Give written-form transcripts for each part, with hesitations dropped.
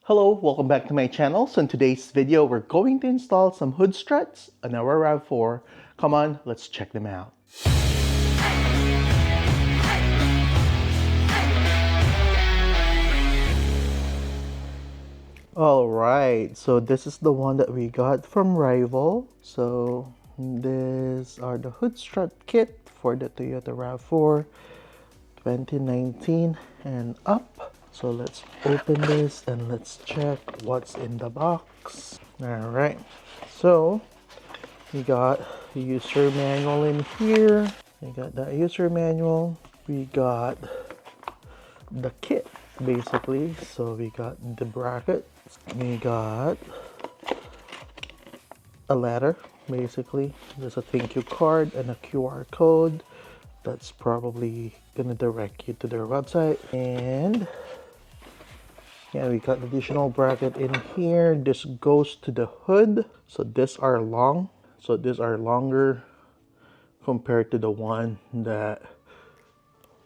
Hello, welcome back to my channel. So in today's video, we're going to install some hood struts on our RAV4. Come on, let's check them out. Alright, so this is the one that we got from Rival. So these are the hood strut kit for the Toyota RAV4 2019 and up. So let's open this and let's check what's in the box. Alright, so we got the user manual in here. We got the user manual. We got the kit basically. So we got the bracket. We got a letter basically. There's a thank you card and a QR code. That's probably gonna direct you to their website. And yeah, we got additional bracket in here. This goes to the hood. So these are long. So these are longer compared to the one that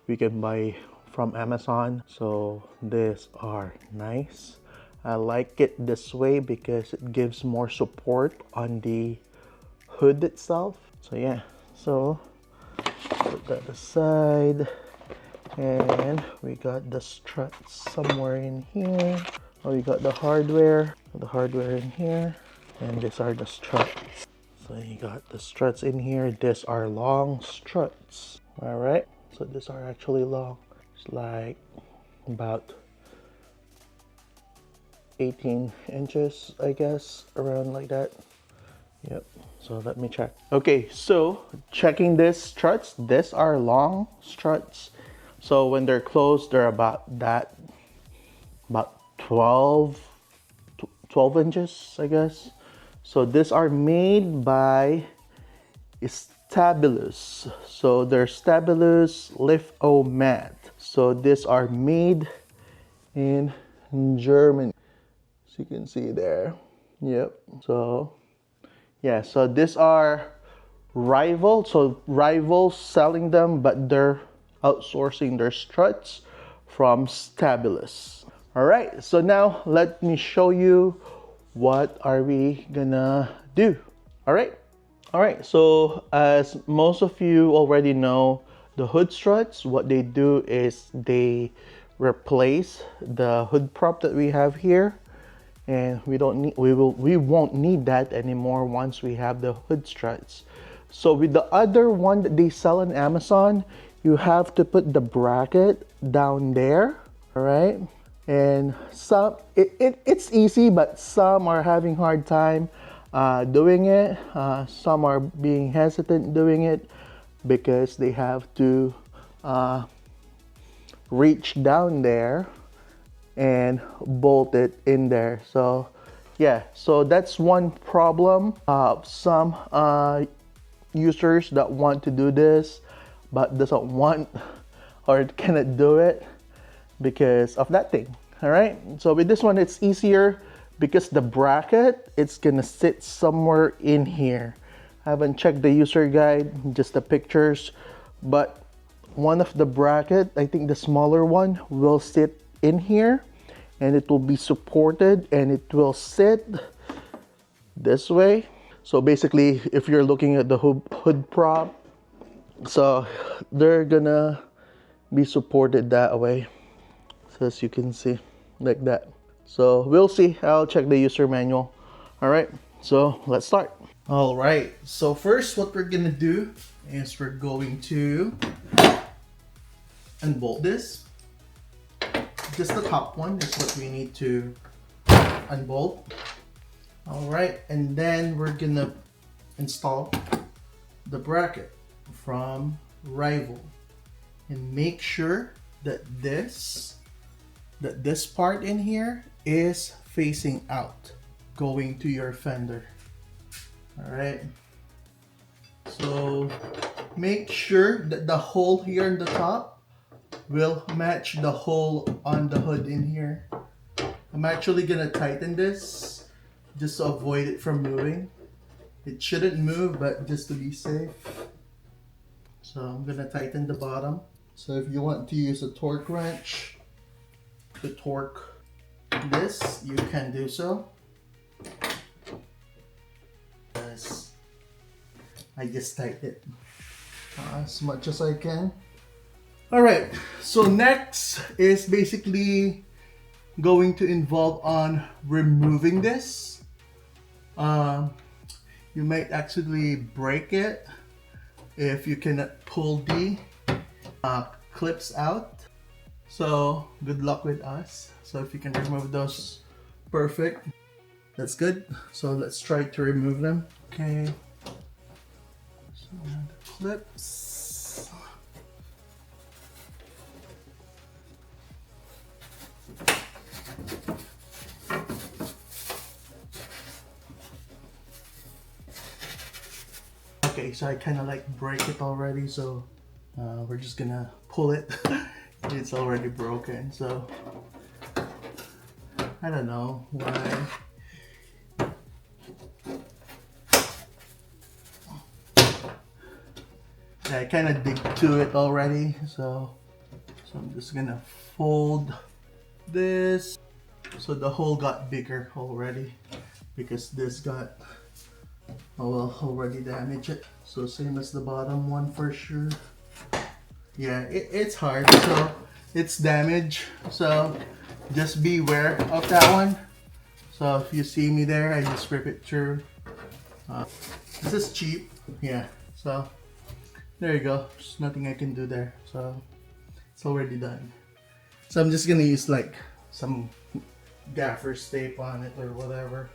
we can buy from Amazon. So these are nice. I like it this way because it gives more support on the hood itself. So yeah, so put that aside. And we got the struts somewhere in here. Oh, we got the hardware in here. And these are the struts. So you got the struts in here. These are long struts. Alright, so these are actually long. It's like about 18 inches, I guess, around like that. Yep, so let me check. Okay, so checking these struts. These are long struts. So when they're closed, they're about 12 inches, I guess. So these are made by Stabilus. So they're Stabilus Litho-Mat. So these are made in Germany. As you can see there. Yep. So yeah, so these are Rival. So Rival's selling them, but they're outsourcing their struts from Stabilus. All right, so now let me show you what are we gonna do. All right, so as most of you already know, the hood struts, what they do is they replace the hood prop that we have here, and we won't need that anymore once we have the hood struts. So with the other one that they sell on Amazon, you have to put the bracket down there, all right? And some, it's easy, but some are having hard time doing it. Some are being hesitant doing it because they have to reach down there and bolt it in there. So yeah, so that's one problem. Some users that want to do this but doesn't want or cannot do it because of that thing. All right, so with this one it's easier because the bracket, it's gonna sit somewhere in here. I haven't checked the user guide, just the pictures, but one of the bracket, I think the smaller one, will sit in here and it will be supported and it will sit this way. So basically, if you're looking at the hood prop, so they're gonna be supported that way. So as you can see, like that. So we'll see. I'll check the user manual. All right, so let's start. All right, so first what we're gonna do is we're going to unbolt this. Just the top one is what we need to unbolt. All right, and then we're gonna install the bracket from Rival and make sure that this part in here is facing out, going to your fender. All right, so make sure that the hole here in the top will match the hole on the hood in here. I'm actually gonna tighten this just to avoid it from moving. It shouldn't move, but just to be safe. So I'm gonna tighten the bottom. So if you want to use a torque wrench to torque this, you can do so. Yes, I just tighten it as much as I can. All right, so next is basically going to involve on removing this. You might actually break it if you cannot pull the clips out. So good luck with us. So if you can remove those, perfect. That's good. So let's try to remove them. Okay. So the clips. Okay, so I kind of like break it already, so we're just gonna pull it. It's already broken, so I don't know why. Yeah, I kind of dig to it already, so I'm just gonna fold this. So the hole got bigger already because this got, oh well, already damaged it. So same as the bottom one for sure. Yeah, it's hard, so it's damaged. So just beware of that one. So if you see me there, I just rip it through. This is cheap, yeah. So there you go. There's nothing I can do there. So it's already done. So I'm just gonna use like some gaffer's tape on it or whatever.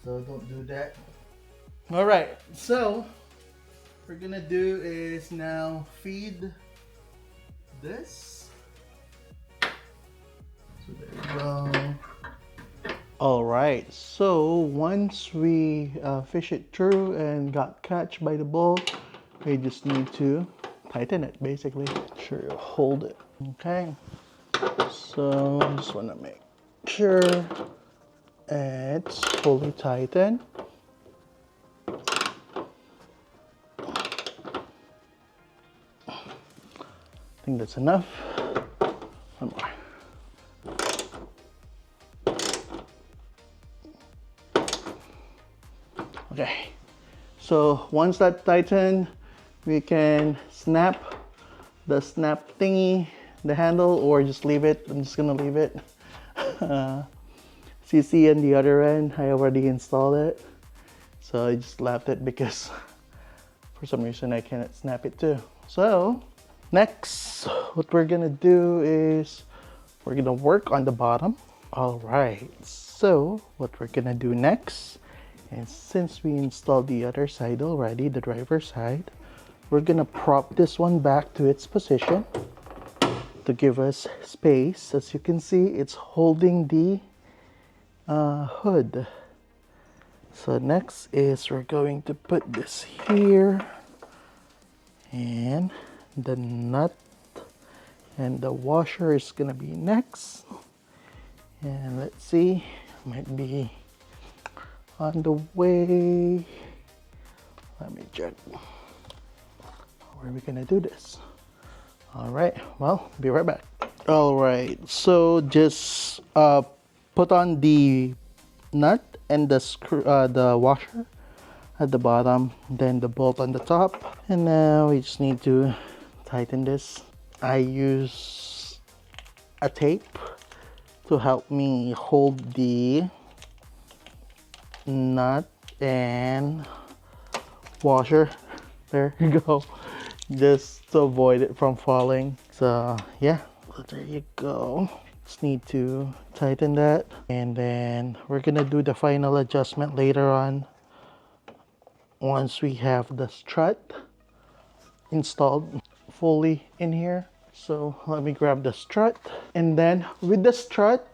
So don't do that. All right. So what we're gonna do is now feed this. So there you go. All right, so once we fish it through and got catch by the bowl, we just need to tighten it basically. Sure, you hold it. Okay, so just want to make sure it's fully tightened. I think that's enough. One more. Okay, so once that's tightened, we can snap the snap thingy, the handle, or just leave it. I'm just gonna leave it. So you see on the other end, I already installed it. So I just left it because for some reason I cannot snap it too. So next, what we're gonna do is we're gonna work on the bottom. All right, so what we're gonna do next, and since we installed the other side already, the driver's side, we're gonna prop this one back to its position to give us space. As you can see, it's holding the hood. So next is we're going to put this here, and the nut and the washer is gonna be next. And let's see, might be on the way. Let me check. Where are we gonna do this? All right, well, be right back. All right, so just put on the nut and the screw, the washer at the bottom, then the bolt on the top, and now we just need to tighten this. I use a tape to help me hold the nut and washer. There you go, just to avoid it from falling. So yeah, there you go. Just need to tighten that, and then we're gonna do the final adjustment later on once we have the strut installed fully in here. So let me grab the strut, and then with the strut,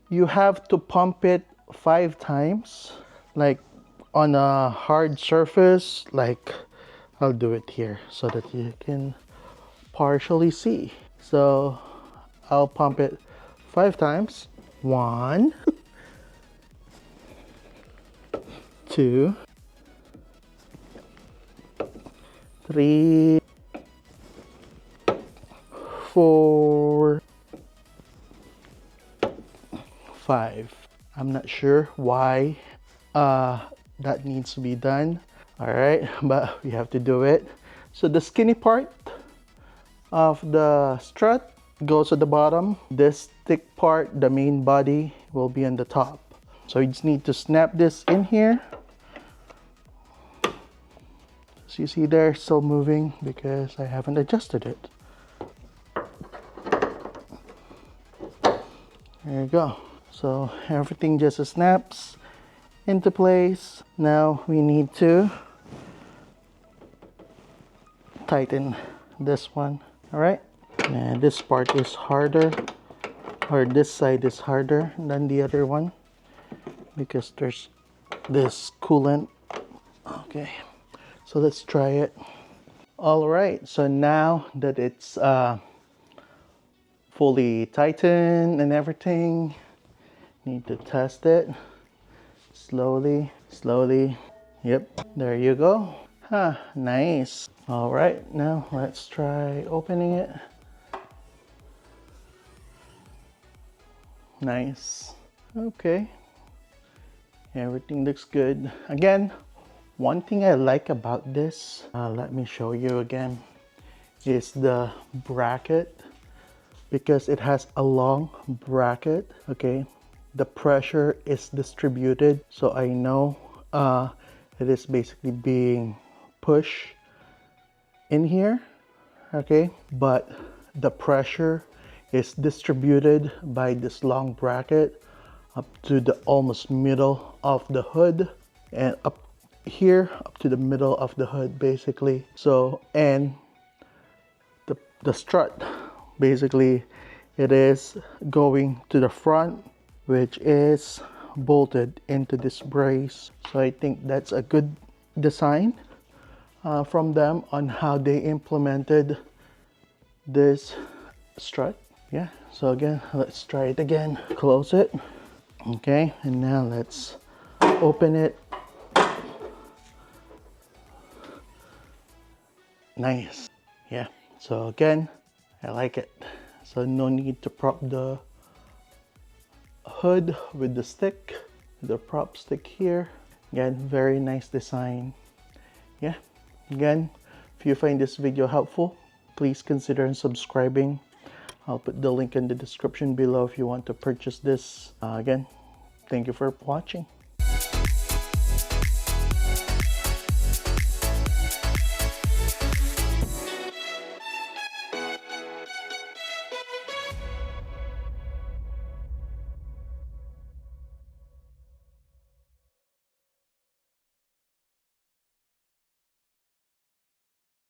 you have to pump it 5 times, like on a hard surface. Like I'll do it here so that you can partially see. So I'll pump it 5 times. 1, 2, 3, 4, RAV5. I'm not sure why that needs to be done. All right, but we have to do it. So the skinny part of the strut goes at the bottom. This thick part, the main body, will be on the top. So you just need to snap this in here. So you see there, still moving because I haven't adjusted it. There you go. So everything just snaps into place. Now we need to tighten this one. All right, and this part is harder, or this side is harder than the other one because there's this coolant. Okay, so let's try it. All right, so now that it's fully tightened and everything, need to test it slowly. Yep, there you go. Nice. All right, now let's try opening it. Nice. Okay, everything looks good. Again, one thing I like about this, let me show you again, is the bracket. Because it has a long bracket, okay, the pressure is distributed, so I know it is basically being pushed in here, okay, but the pressure is distributed by this long bracket up to the almost middle of the hood, and up here up to the middle of the hood basically. So, and the strut, basically it is going to the front, which is bolted into this brace. So I think that's a good design from them on how they implemented this strut. Yeah, so again, let's try it again. Close it. Okay, and now let's open it. Nice. Yeah, so again, I like it. So no need to prop the hood with the stick, the prop stick here. Again, very nice design. Yeah, again, if you find this video helpful, please consider subscribing. I'll put the link in the description below if you want to purchase this. Again, thank you for watching.